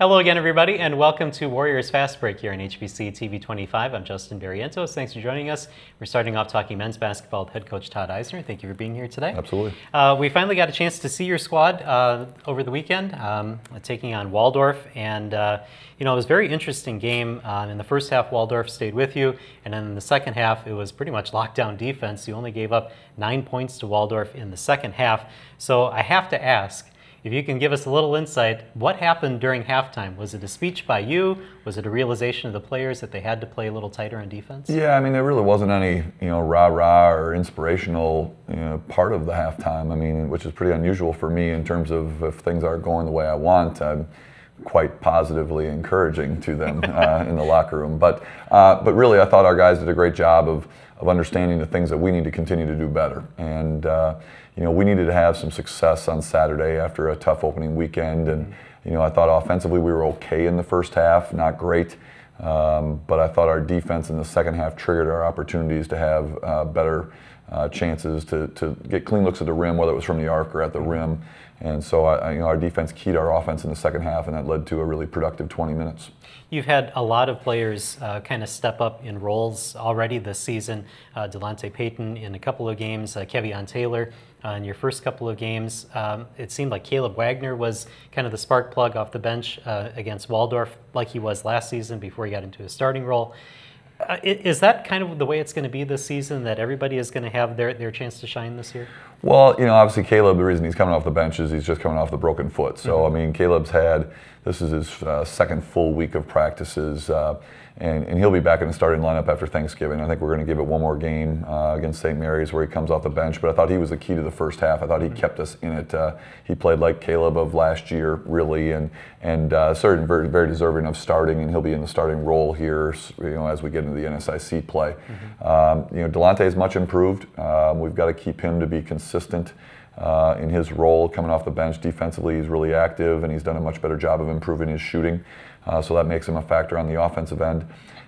Hello again, everybody, and welcome to Warriors Fastbreak here on HBC TV 25. I'm Justin Barrientos. Thanks for joining us. We're starting off talking men's basketball with head coach Todd Eisner. Thank you for being here today. Absolutely. We finally got a chance to see your squad over the weekend, taking on Waldorf, and it was a very interesting game. In the first half, Waldorf stayed with you, and then in the second half, it was pretty much lockdown defense. You only gave up 9 points to Waldorf in the second half. So I have to ask, if you can give us a little insight, what happened during halftime? Was it a speech by you? Was it a realization of the players that they had to play a little tighter on defense? Yeah, I mean, there really wasn't any, rah-rah or inspirational, part of the halftime. I mean, which is pretty unusual for me in terms of if things aren't going the way I want, I'm quite positively encouraging to them in the locker room. But really, I thought our guys did a great job of understanding the things that we need to continue to do better. And we needed to have some success on Saturday after a tough opening weekend. And I thought offensively we were okay in the first half, not great. But I thought our defense in the second half triggered our opportunities to have better chances to get clean looks at the rim, whether it was from the arc or at the rim. And so our defense keyed our offense in the second half, and that led to a really productive 20 minutes. You've had a lot of players kind of step up in roles already this season. Delonte Payton in a couple of games, Kevion Taylor in your first couple of games. It seemed like Caleb Wagner was kind of the spark plug off the bench against Waldorf, like he was last season before he got into a starting role. Is that kind of the way it's going to be this season, that everybody is going to have their chance to shine this year? Well, obviously Caleb, the reason he's coming off the bench is he's just coming off the broken foot. So, I mean, this is his second full week of practices, and he'll be back in the starting lineup after Thanksgiving. I think we're going to give it one more game against St. Mary's where he comes off the bench, but I thought he was the key to the first half. I thought he kept us in it. He played like Caleb of last year, really, and certainly very, very deserving of starting, and he'll be in the starting role here, as we get into the NSIC play. Delonte is much improved. We've got to keep him to be consistent in his role coming off the bench. Defensively, he's really active, and he's done a much better job of improving his shooting. So that makes him a factor on the offensive end.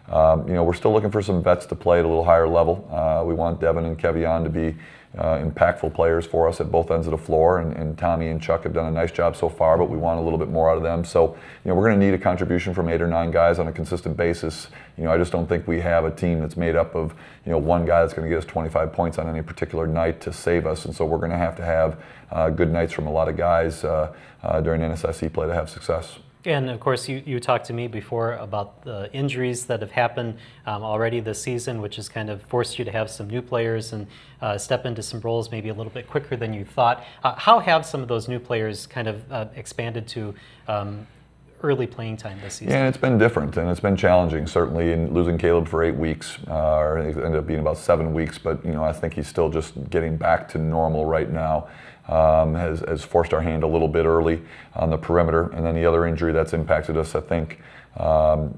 We're still looking for some vets to play at a little higher level. We want Devin and Kevion to be impactful players for us at both ends of the floor, and Tommy and Chuck have done a nice job so far, but we want a little bit more out of them. So, we're going to need a contribution from 8 or 9 guys on a consistent basis. I just don't think we have a team that's made up of, one guy that's going to get us 25 points on any particular night to save us, and so we're going to have good nights from a lot of guys during NSIC play to have success. And of course, you talked to me before about the injuries that have happened already this season, which has kind of forced you to have some new players and step into some roles maybe a little bit quicker than you thought. How have some of those new players kind of expanded to early playing time this season? Yeah, it's been different, and it's been challenging, certainly, in losing Caleb for 8 weeks, or it ended up being about 7 weeks, but I think he's still just getting back to normal right now. Has forced our hand a little bit early on the perimeter. And then the other injury that's impacted us, I think,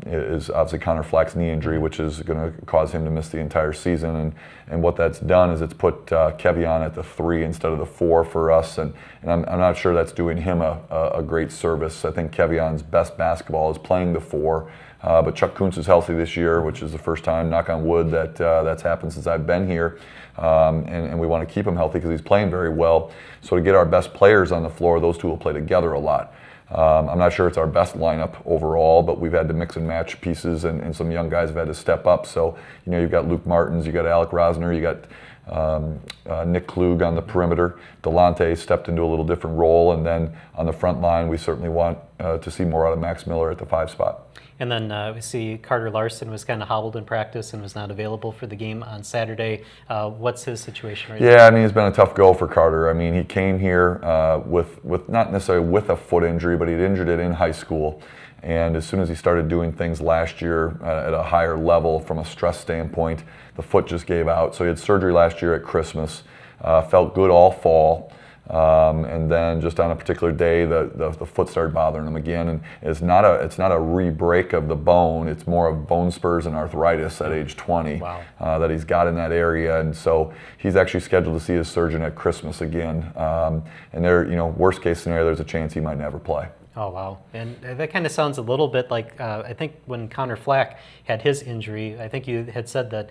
is obviously Connor Flack's knee injury, which is going to cause him to miss the entire season. And what that's done is it's put Kevion at the 3 instead of the 4 for us. And I'm not sure that's doing him a great service. I think Kevion's best basketball is playing the 4. But Chuck Kuntz is healthy this year, which is the first time, knock on wood, that that's happened since I've been here. And we want to keep him healthy because he's playing very well. So to get our best players on the floor, those two will play together a lot. I'm not sure it's our best lineup overall, but we've had to mix and match pieces, and some young guys have had to step up. So, you've got Luke Martins, you've got Alec Rosner, you got Nick Klug on the perimeter. Delonte stepped into a little different role, and then on the front line, we certainly want to see more out of Max Miller at the 5 spot. And then we see Carter Larson was kind of hobbled in practice and was not available for the game on Saturday. What's his situation right now? Yeah, I mean, it's been a tough go for Carter. I mean, he came here with not necessarily with a foot injury, but he'd injured it in high school. And as soon as he started doing things last year at a higher level from a stress standpoint, the foot just gave out. So he had surgery last year at Christmas, felt good all fall. And then just on a particular day, the foot started bothering him again, and it's not a re-break of the bone. It's more of bone spurs and arthritis at age 20. Wow. That he's got in that area, and so he's actually scheduled to see his surgeon at Christmas again. And there, worst case scenario, there's a chance he might never play. Oh, wow. And that kind of sounds a little bit like, I think when Connor Flack had his injury, I think you had said that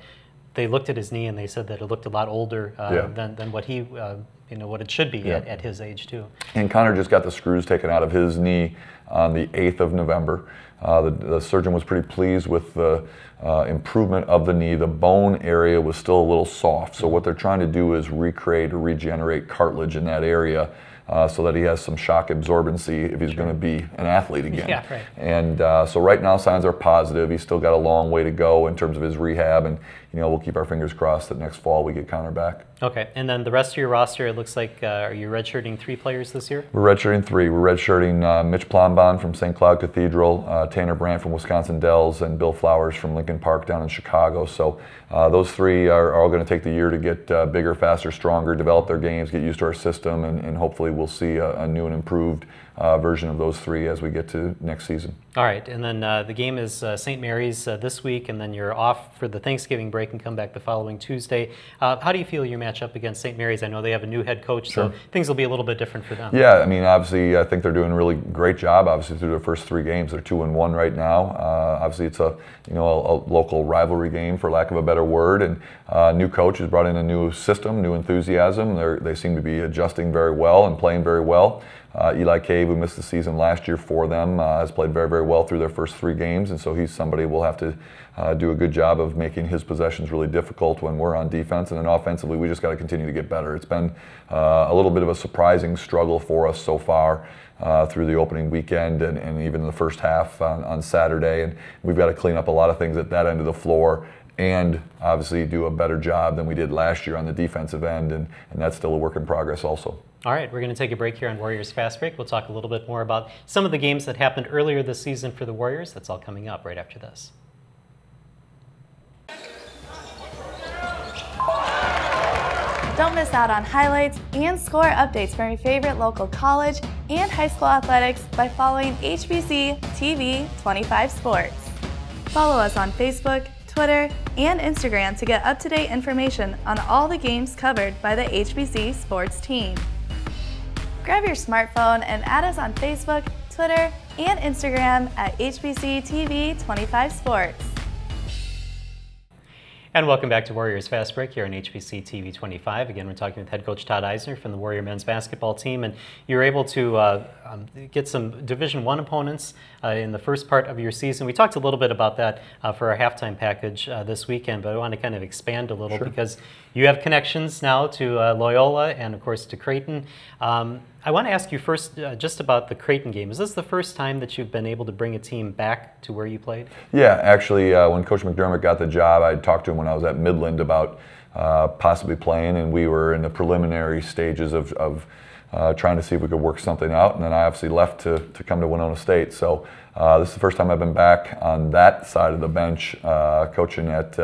they looked at his knee and they said that it looked a lot older than what he, what it should be at his age too. And Connor just got the screws taken out of his knee on the 8th of November. The surgeon was pretty pleased with the improvement of the knee. The bone area was still a little soft, so what they're trying to do is recreate or regenerate cartilage in that area so that he has some shock absorbency if he's going to be an athlete again. Yeah, right. And so right now signs are positive. He's still got a long way to go in terms of his rehab, and we'll keep our fingers crossed that next fall we get Connor back. Okay, and then the rest of your roster, it looks like, are you redshirting 3 players this year? We're redshirting 3. We're redshirting Mitch Plombon from St. Cloud Cathedral, Tanner Brandt from Wisconsin Dells, and Bill Flowers from Lincoln Park down in Chicago. So those 3 are all going to take the year to get bigger, faster, stronger, develop their games, get used to our system, and hopefully we'll see a new and improved version of those 3 as we get to next season. All right, and then the game is St. Mary's this week, and then you're off for the Thanksgiving break and come back the following Tuesday. How do you feel you match up against St. Mary's? I know they have a new head coach, so things will be a little bit different for them. Yeah, I mean, obviously, I think they're doing a really great job. Obviously, through their first 3 games, they're 2-1 right now. Obviously, it's a local rivalry game, for lack of a better word, and new coach has brought in a new system, new enthusiasm. They seem to be adjusting very well and playing very well. Eli Cave, who missed the season last year for them, has played very, very well through their first 3 games, and so he's somebody we'll have to do a good job of making his possessions really difficult when we're on defense. And then offensively, we just got to continue to get better. It's been a little bit of a surprising struggle for us so far through the opening weekend and even the first half on Saturday, and we've got to clean up a lot of things at that end of the floor and obviously do a better job than we did last year on the defensive end, and that's still a work in progress also. All right, we're going to take a break here on Warriors Fast Break. We'll talk a little bit more about some of the games that happened earlier this season for the Warriors. That's all coming up right after this. Don't miss out on highlights and score updates from your favorite local college and high school athletics by following HBC TV 25 Sports. Follow us on Facebook, Twitter, and Instagram to get up-to-date information on all the games covered by the HBC sports team. Grab your smartphone and add us on Facebook, Twitter, and Instagram at HBC TV 25 Sports. And welcome back to Warriors Fast Break here on HBC TV 25. Again, we're talking with head coach Todd Eisner from the Warrior men's basketball team, and you were able to get some Division I opponents in the first part of your season. We talked a little bit about that for our halftime package this weekend, but I want to kind of expand a little because you have connections now to Loyola and, of course, to Creighton. I want to ask you first just about the Creighton game. Is this the first time that you've been able to bring a team back to where you played? Yeah, actually, when Coach McDermott got the job, I talked to him when I was at Midland about possibly playing, and we were in the preliminary stages of trying to see if we could work something out, and then I obviously left to come to Winona State. So this is the first time I've been back on that side of the bench, coaching at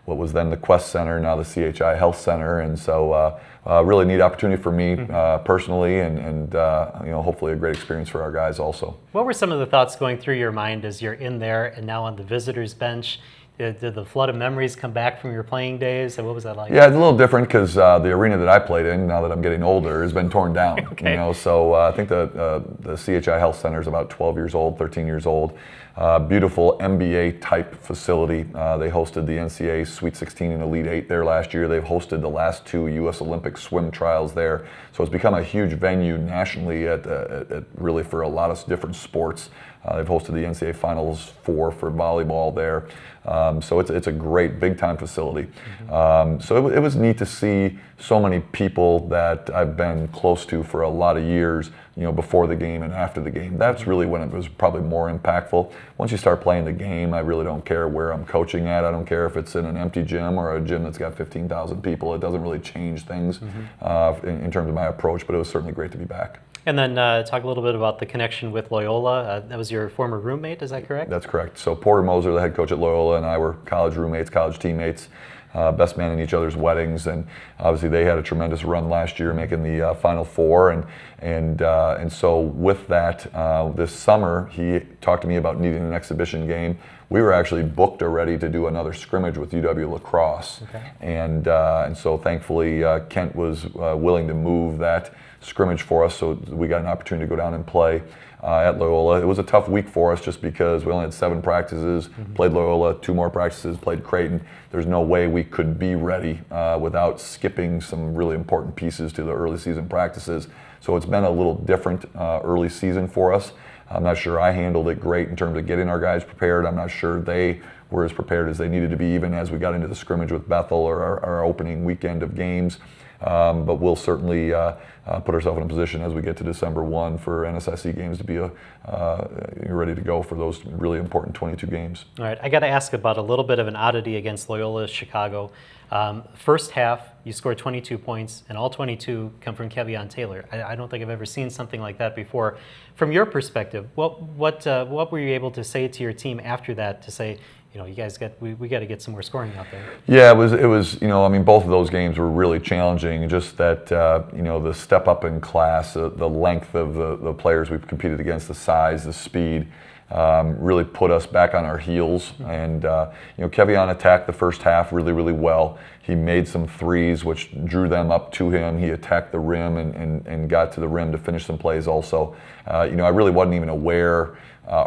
what was then the Quest Center, now the CHI Health Center, and so really neat opportunity for me personally, and hopefully a great experience for our guys also. What were some of the thoughts going through your mind as you're in there and now on the visitors bench? Did the flood of memories come back from your playing days? And what was that like? Yeah, it's a little different because the arena that I played in, now that I'm getting older, has been torn down. So I think the CHI Health Center is about 12 years old, 13 years old. Beautiful NBA type facility. They hosted the NCAA Sweet 16 and Elite 8 there last year. They've hosted the last 2 U.S. Olympic swim trials there. So it's become a huge venue nationally at really for a lot of different sports. They've hosted the NCAA Finals 4 for volleyball there. So it's a great big time facility. So it was neat to see so many people that I've been close to for a lot of years, before the game and after the game. That's really when it was probably more impactful. Once you start playing the game, I really don't care where I'm coaching at. I don't care if it's in an empty gym or a gym that's got 15,000 people. It doesn't really change things in terms of my approach, but it was certainly great to be back. And then talk a little bit about the connection with Loyola. That was your former roommate, is that correct? That's correct. So Porter Moser, the head coach at Loyola, and I were college roommates, college teammates, best man in each other's weddings, and obviously they had a tremendous run last year, making the Final Four, and so with that, this summer he talked to me about needing an exhibition game we were actually booked already to do another scrimmage with UW La Crosse. Okay. And so thankfully Kent was willing to move that scrimmage for us, so we got an opportunity to go down and play at Loyola. It was a tough week for us just because we only had 7 practices, played Loyola, 2 more practices, played Creighton. There's no way we could be ready without skipping some really important pieces to the early season practices. So it's been a little different early season for us. I'm not sure I handled it great in terms of getting our guys prepared. I'm not sure they were as prepared as they needed to be even as we got into the scrimmage with Bethel or our opening weekend of games. But we'll certainly put ourselves in a position as we get to December 1 for NSIC games to be ready to go for those really important 22 games. All right, I got to ask about a little bit of an oddity against Loyola Chicago. First half, you scored 22 points, and all 22 come from Kevion Taylor. I don't think I've ever seen something like that before. From your perspective, what were you able to say to your team after that to say, you guys we got to get some more scoring out there? Yeah, it was I mean, both of those games were really challenging. Just that the step up in class, the length of the players we've competed against, the size, the speed, really put us back on our heels. And Kevion attacked the first half really, really well. He made some threes, which drew them up to him. He attacked the rim and got to the rim to finish some plays also. I really wasn't even aware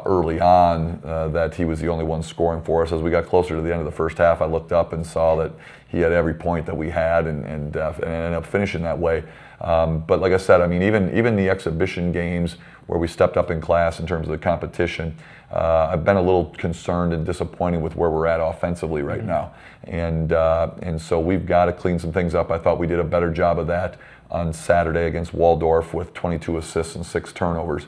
early on that he was the only one scoring for us. As we got closer to the end of the first half, I looked up and saw that he had every point that we had and ended up finishing that way. But like I said, I mean, even the exhibition games where we stepped up in class in terms of the competition, I've been a little concerned and disappointed with where we're at offensively right now. And so we've got to clean some things up. I thought we did a better job of that on Saturday against Waldorf with 22 assists and 6 turnovers.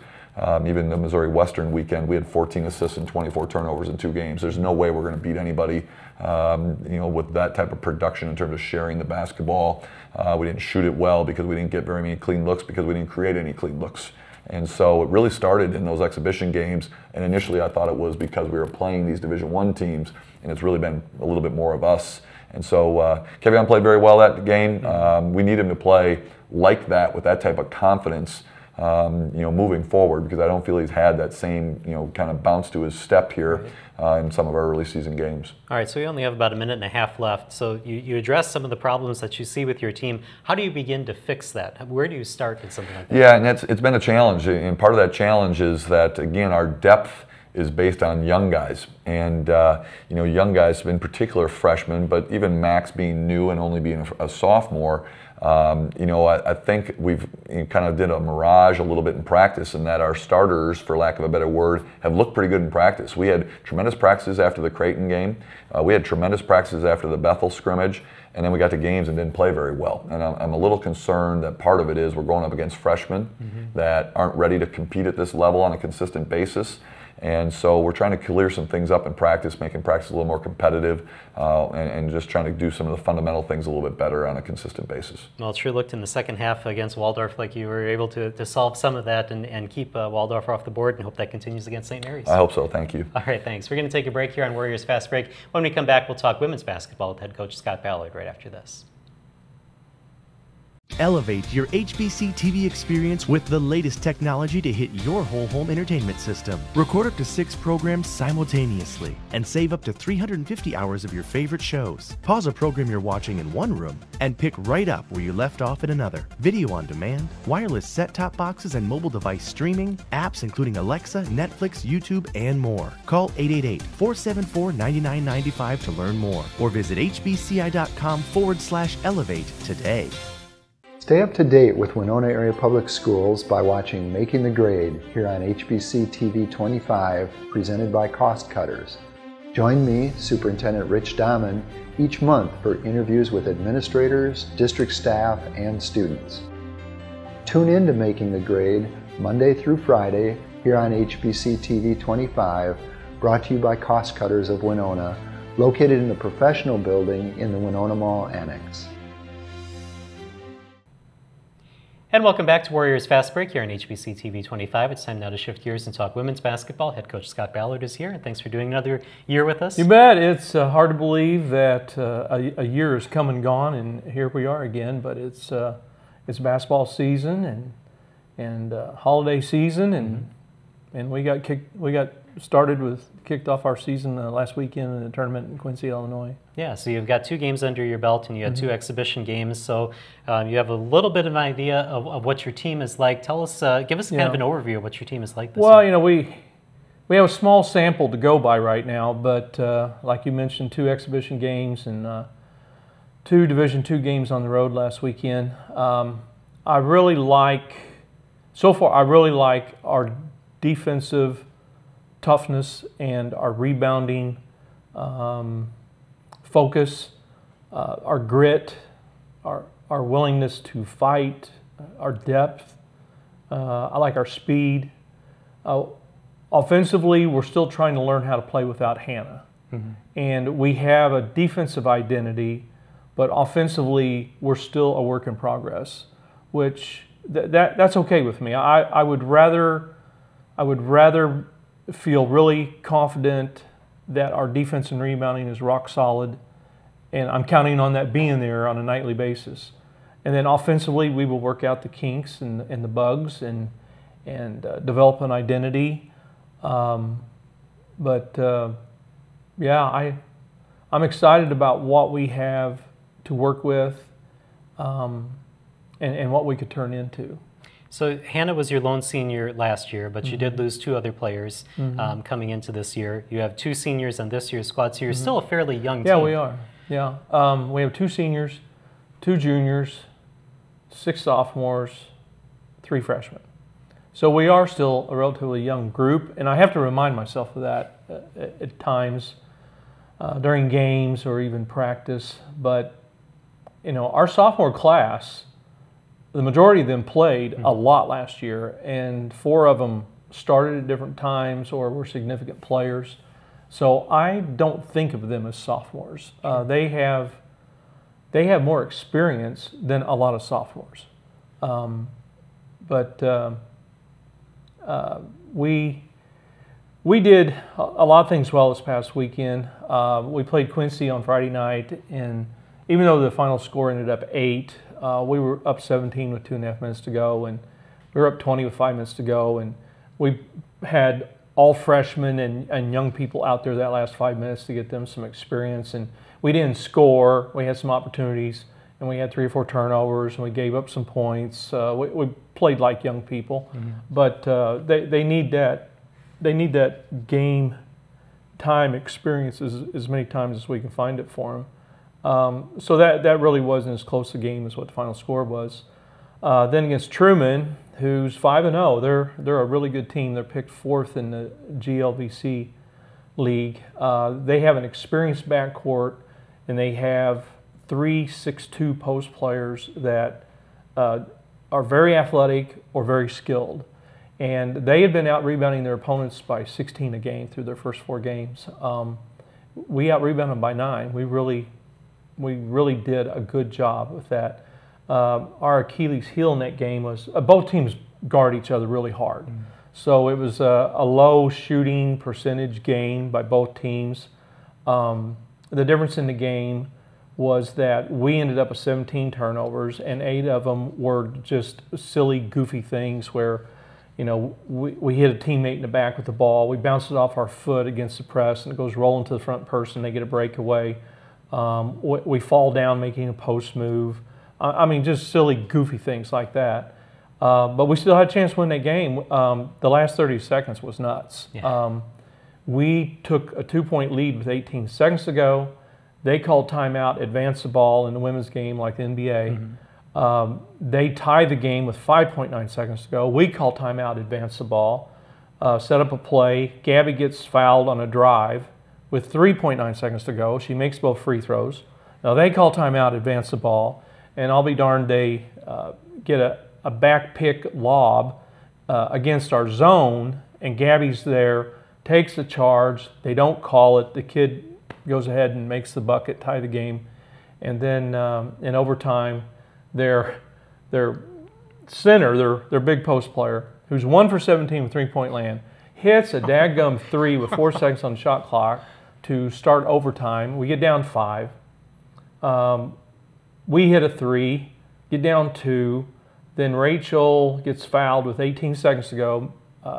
Even the Missouri Western weekend, we had 14 assists and 24 turnovers in 2 games. There's no way we're going to beat anybody, with that type of production in terms of sharing the basketball. We didn't shoot it well because we didn't get very many clean looks because we didn't create any clean looks. And so it really started in those exhibition games. And initially I thought it was because we were playing these Division I teams, and it's really been a little bit more of us. And so Kevion played very well that game. We need him to play like that with that type of confidence. Moving forward, because I don't feel he's had that same, kind of bounce to his step here in some of our early season games. All right, so we only have about a minute and a half left. So you addressed some of the problems that you see with your team. How do you begin to fix that? Where do you start in something like that? Yeah, and it's been a challenge. And part of that challenge is that, again, our depth is based on young guys. And, young guys, in particular freshmen, but even Max being new and only being a sophomore, I think we've kind of did a mirage a little bit in practice, in that our starters, for lack of a better word, have looked pretty good in practice. We had tremendous practices after the Creighton game. We had tremendous practices after the Bethel scrimmage, and then we got to games and didn't play very well. And I'm a little concerned that part of it is we're going up against freshmen that aren't ready to compete at this level on a consistent basis. And so we're trying to clear some things up in practice, making practice a little more competitive, and just trying to do some of the fundamental things a little bit better on a consistent basis. Well, it sure looked in the second half against Waldorf like you were able to solve some of that and keep Waldorf off the board, and hope that continues against St. Mary's. I hope so. Thank you. All right, thanks. We're going to take a break here on Warriors Fast Break. When we come back, we'll talk women's basketball with head coach Scott Ballard right after this. Elevate your HBC TV experience with the latest technology to hit your whole home entertainment system. Record up to 6 programs simultaneously and save up to 350 hours of your favorite shows. Pause a program you're watching in one room and pick right up where you left off in another. Video on demand, wireless set-top boxes and mobile device streaming, apps including Alexa, Netflix, YouTube, and more. Call 888-474-9995 to learn more, or visit hbci.com/elevate today. Stay up to date with Winona Area Public Schools by watching Making the Grade here on HBC TV 25, presented by Cost Cutters. Join me, Superintendent Rich Dahman, each month for interviews with administrators, district staff, and students. Tune in to Making the Grade Monday through Friday here on HBC TV 25, brought to you by Cost Cutters of Winona, located in the professional building in the Winona Mall Annex. And welcome back to Warriors Fast Break here on HBC TV 25. It's time now to shift gears and talk women's basketball. Head coach Scott Ballard is here, and thanks for doing another year with us. You bet. It's hard to believe that a year has come and gone, and here we are again. But it's basketball season and holiday season, and we got kicked off our season last weekend in the tournament in Quincy, Illinois. Yeah, so you've got 2 games under your belt, and you had 2 exhibition games. So you have a little bit of an idea of what your team is like. Tell us, give us kind of an overview of what your team is like this year. Well, you know, we have a small sample to go by right now, but like you mentioned, 2 exhibition games and 2 Division II games on the road last weekend. I really like our defensive toughness and our rebounding focus, our grit, our willingness to fight, our depth. I like our speed. Offensively, we're still trying to learn how to play without Hannah. And we have a defensive identity, but offensively, we're still a work in progress, which that's okay with me. I would rather feel really confident that our defense and rebounding is rock solid, and I'm counting on that being there on a nightly basis. And then offensively, we will work out the kinks and the bugs and develop an identity. Yeah, I'm excited about what we have to work with and what we could turn into. So Hannah was your lone senior last year, but you did lose 2 other players coming into this year. You have 2 seniors on this year's squad, so you're still a fairly young team. Yeah, we are. Yeah, we have 2 seniors, 2 juniors, 6 sophomores, 3 freshmen. So we are still a relatively young group, and I have to remind myself of that at times during games or even practice. But you know, our sophomore class, the majority of them played a lot last year, and 4 of them started at different times or were significant players. So I don't think of them as sophomores. They have more experience than a lot of sophomores. We did a lot of things well this past weekend. We played Quincy on Friday night, and even though the final score ended up 8, we were up 17 with 2.5 minutes to go, and we were up 20 with 5 minutes to go, and we had all freshmen and young people out there that last 5 minutes to get them some experience. And we didn't score. We had some opportunities, and we had 3 or 4 turnovers, and we gave up some points. We played like young people, but they need that. They need that game time experience as many times as we can find it for them. So that really wasn't as close a game as what the final score was. Then against Truman, who's 5-0, they're a really good team. They're picked 4th in the GLVC league. They have an experienced backcourt, and they have 3 6'2" post players that are very athletic or very skilled. And they had been out rebounding their opponents by 16 a game through their first 4 games. We out rebounded them by 9. We really did a good job with that. Our Achilles heel in that game was both teams guard each other really hard. So it was a low shooting percentage game by both teams. The difference in the game was that we ended up with 17 turnovers, and 8 of them were just silly, goofy things where, you know, we hit a teammate in the back with the ball, we bounce it off our foot against the press, and it goes rolling to the front person, they get a breakaway. We fall down making a post move. I mean, just silly, goofy things like that. But we still had a chance to win that game. The last 30 seconds was nuts. Yeah. We took a 2-point lead with 18 seconds to go. They called timeout, advanced the ball in the women's game like the NBA. They tied the game with 5.9 seconds to go. We called timeout, advanced the ball, set up a play. Gabby gets fouled on a drive with 3.9 seconds to go. She makes both free throws. Now they call timeout, advance the ball, and I'll be darned, they get a back pick lob against our zone, and Gabby's there, takes the charge. They don't call it. The kid goes ahead and makes the bucket, tie the game. And then in overtime, their center, their big post player, who's 1 for 17 with 3-point land, hits a dadgum 3 with 4 seconds on the shot clock to start overtime. We get down 5. We hit a 3, get down 2. Then Rachel gets fouled with 18 seconds to go,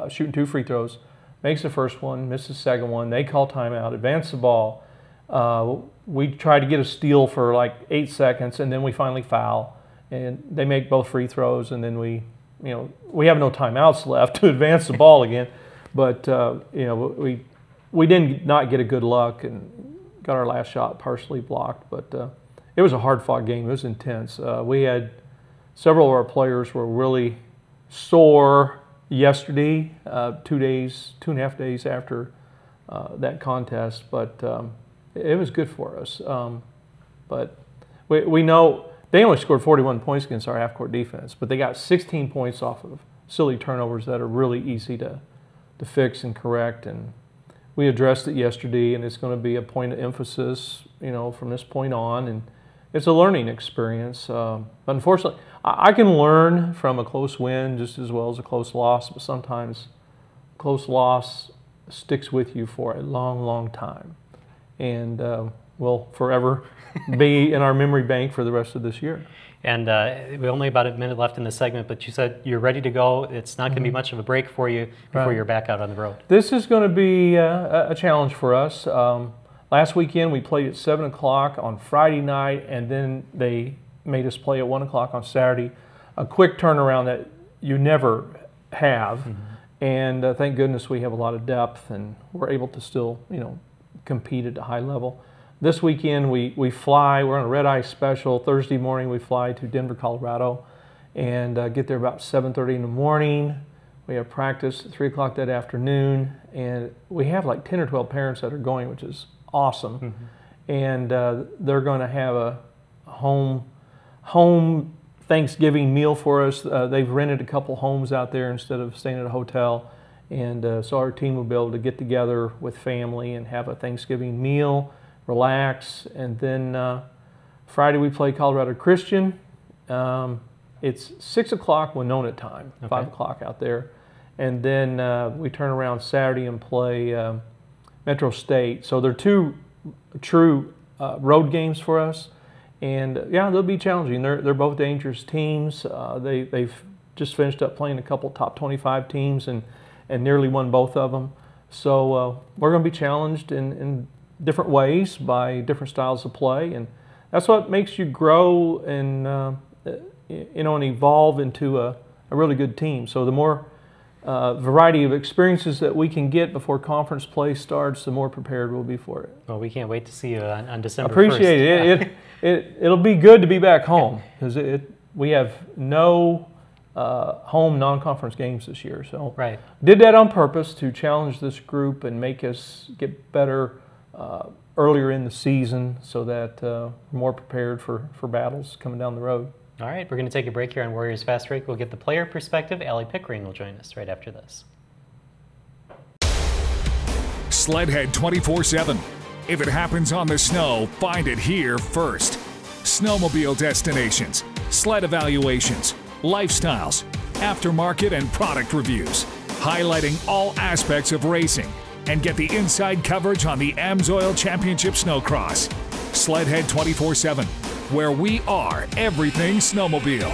shooting 2 free throws, makes the first one, misses the second one. They call timeout, advance the ball. We try to get a steal for like 8 seconds, and then we finally foul. And they make both free throws, and then we have no timeouts left to advance the ball again. But we did not get a good luck and got our last shot partially blocked. But it was a hard-fought game. It was intense. We had several of our players were really sore yesterday, 2.5 days after that contest. But it was good for us. But we know they only scored 41 points against our half-court defense, but they got 16 points off of silly turnovers that are really easy to fix and correct. And we addressed it yesterday, and it's going to be a point of emphasis, from this point on. And it's a learning experience. But unfortunately, I can learn from a close win just as well as a close loss, but sometimes a close loss sticks with you for a long, long time. And will forever be in our memory bank for the rest of this year. And we only about a minute left in the segment, but you said you're ready to go. It's not going to be much of a break for you before you're back out on the road. This is going to be a challenge for us. Last weekend we played at 7 o'clock on Friday night, and then they made us play at 1 o'clock on Saturday. A quick turnaround that you never have. And thank goodness we have a lot of depth, and we're able to still, compete at a high level. This weekend we fly. We're on a red-eye special. Thursday morning we fly to Denver, Colorado, and get there about 7:30 in the morning. We have practice at 3 o'clock that afternoon, and we have like 10 or 12 parents that are going, which is awesome. And they're going to have a home Thanksgiving meal for us. They've rented a couple homes out there instead of staying at a hotel. And so our team will be able to get together with family and have a Thanksgiving meal, relax. And then Friday we play Colorado Christian. It's 6 o'clock Winona time, 5 o'clock out there. And then we turn around Saturday and play Metro State. So they're two true road games for us. And yeah, they'll be challenging. They're both dangerous teams. They've just finished up playing a couple top 25 teams and nearly won both of them. So we're going to be challenged in different ways by different styles of play, and that's what makes you grow and and evolve into a really good team. So the more variety of experiences that we can get before conference play starts, the more prepared we'll be for it. Well, we can't wait to see you on December 1st. Appreciate it. It'll be good to be back home because we have no home non-conference games this year. So did that on purpose to challenge this group and make us get better earlier in the season so that we're more prepared for battles coming down the road. All right, we're going to take a break here on Warriors Fast Break. We'll get the player perspective. Allie Pickering will join us right after this. Sledhead 24/7. If it happens on the snow, find it here first. Snowmobile destinations, sled evaluations, lifestyles, aftermarket and product reviews, highlighting all aspects of racing, and get the inside coverage on the AMSOIL Championship Snowcross. Sledhead 24/7, where we are everything snowmobile.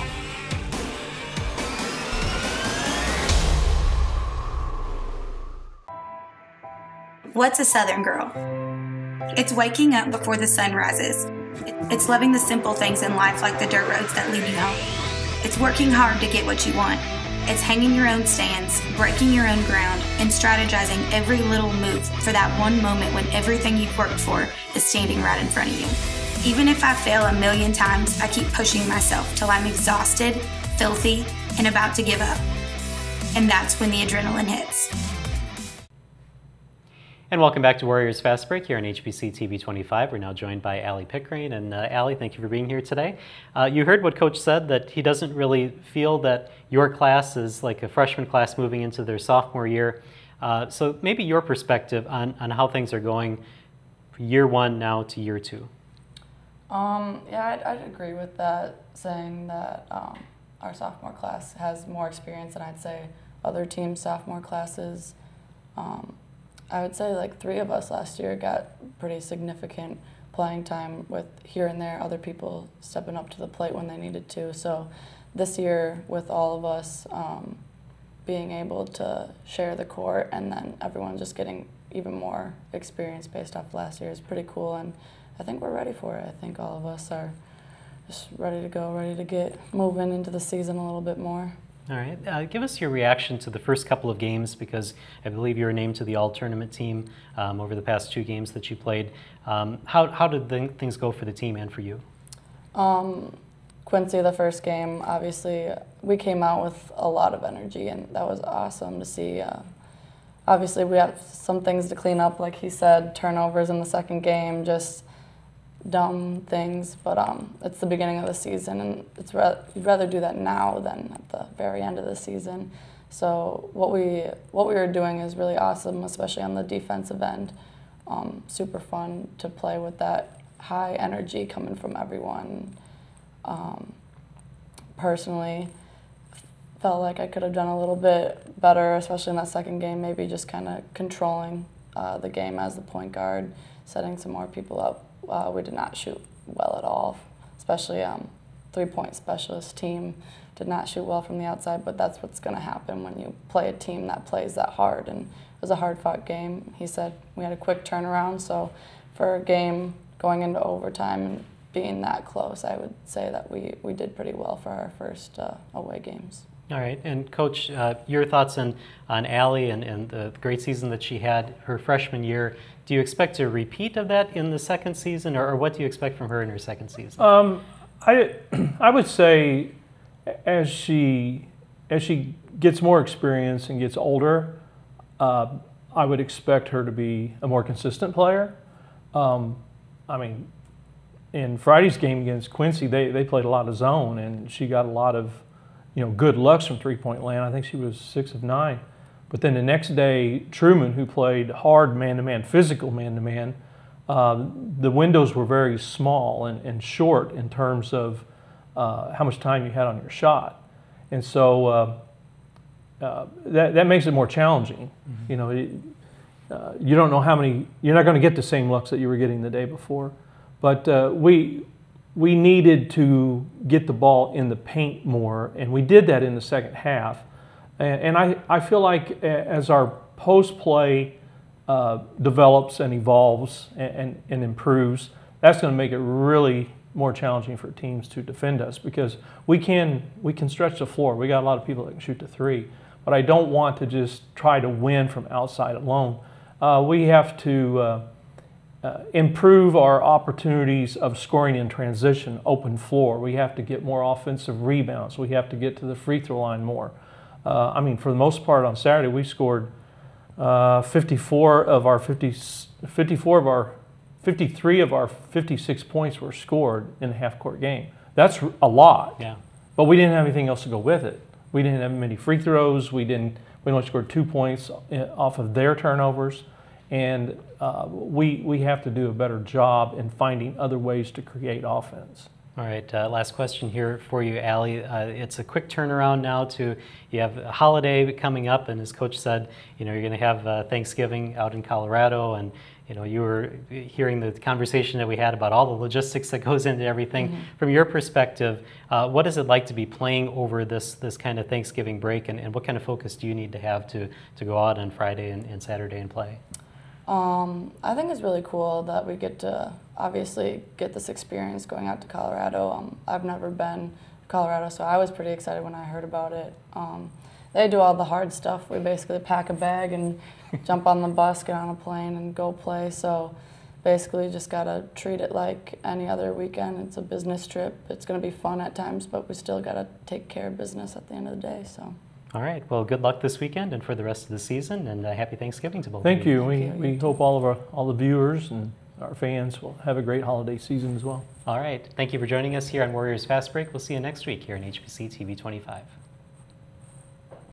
What's a Southern girl? It's waking up before the sun rises. It's loving the simple things in life like the dirt roads that lead you home. It's working hard to get what you want. It's hanging your own stands, breaking your own ground, and strategizing every little move for that one moment when everything you've worked for is standing right in front of you. Even if I fail a million times, I keep pushing myself till I'm exhausted, filthy, and about to give up. And that's when the adrenaline hits. And welcome back to Warriors Fast Break here on HBC TV 25. We're now joined by Allie Pickering. And Allie, thank you for being here today. You heard what Coach said, that he doesn't really feel that your class is like a freshman class moving into their sophomore year. So maybe your perspective on how things are going year one now to year two. Yeah, I'd agree with that, saying that our sophomore class has more experience than I'd say other teams' sophomore classes. I would say like 3 of us last year got pretty significant playing time with here and there other people stepping up to the plate when they needed to. So this year with all of us, being able to share the court, and then everyone just getting even more experience based off last year is pretty cool, and I think we're ready for it. I think all of us are just ready to go, ready to get moving into the season a little bit more. All right. Give us your reaction to the first couple of games, because I believe you were named to the all-tournament team over the past 2 games that you played. How did things go for the team and for you? Quincy, the first game, obviously we came out with a lot of energy, and that was awesome to see. Obviously we have some things to clean up, like he said, turnovers in the second game, just dumb things, but it's the beginning of the season, and you'd rather do that now than at the very end of the season. So what we were doing is really awesome, especially on the defensive end. Super fun to play with that high energy coming from everyone. Personally, felt like I could have done a little bit better, especially in that second game, maybe just kind of controlling the game as the point guard, setting some more people up. We did not shoot well at all, especially three-point specialist team did not shoot well from the outside, but that's what's going to happen when you play a team that plays that hard, and it was a hard-fought game. He said we had a quick turnaround, so for a game going into overtime and being that close, I would say that we did pretty well for our first away games. All right, and Coach, your thoughts on Allie and the great season that she had her freshman year. Do you expect a repeat of that in the second season, or what do you expect from her in her second season? I would say as she gets more experience and gets older, I would expect her to be a more consistent player. I mean, in Friday's game against Quincy, they played a lot of zone, and she got a lot of good looks from three-point land. I think she was 6 of 9. But then the next day, Truman, who played hard man-to-man, physical man-to-man, the windows were very small and short in terms of how much time you had on your shot. And so that makes it more challenging. Mm-hmm. You don't know how many, you're not going to get the same looks that you were getting the day before. But we needed to get the ball in the paint more, and we did that in the second half. And I feel like as our post play develops and evolves and improves, that's going to make it really more challenging for teams to defend us, because we can stretch the floor. We got a lot of people that can shoot the three, but I don't want to just try to win from outside alone. We have to improve our opportunities of scoring in transition, open floor. We have to get more offensive rebounds. We have to get to the free throw line more. I mean, for the most part on Saturday, we scored 53 of our 56 points were scored in a half-court game. That's a lot. Yeah. But we didn't have anything else to go with it. We didn't have many free throws. We only scored 2 points off of their turnovers. And we have to do a better job in finding other ways to create offense. All right, last question here for you, Allie. It's a quick turnaround now to, you have a holiday coming up, and as Coach said, you're going to have Thanksgiving out in Colorado, and you were hearing the conversation that we had about all the logistics that goes into everything. Mm-hmm. From your perspective, what is it like to be playing over this kind of Thanksgiving break, and what kind of focus do you need to have to go out on Friday and Saturday and play? I think it's really cool that we get to obviously get this experience going out to Colorado. I've never been to Colorado, so I was pretty excited when I heard about it. They do all the hard stuff. We basically pack a bag and jump on the bus, get on a plane, and go play. So basically just got to treat it like any other weekend. It's a business trip. It's going to be fun at times, but we still got to take care of business at the end of the day. So. All right. Well, good luck this weekend and for the rest of the season, and happy Thanksgiving to both Thank of you. you. We hope all the viewers and our fans will have a great holiday season as well. All right. Thank you for joining us here on Warriors Fast Break. We'll see you next week here on HBC TV 25.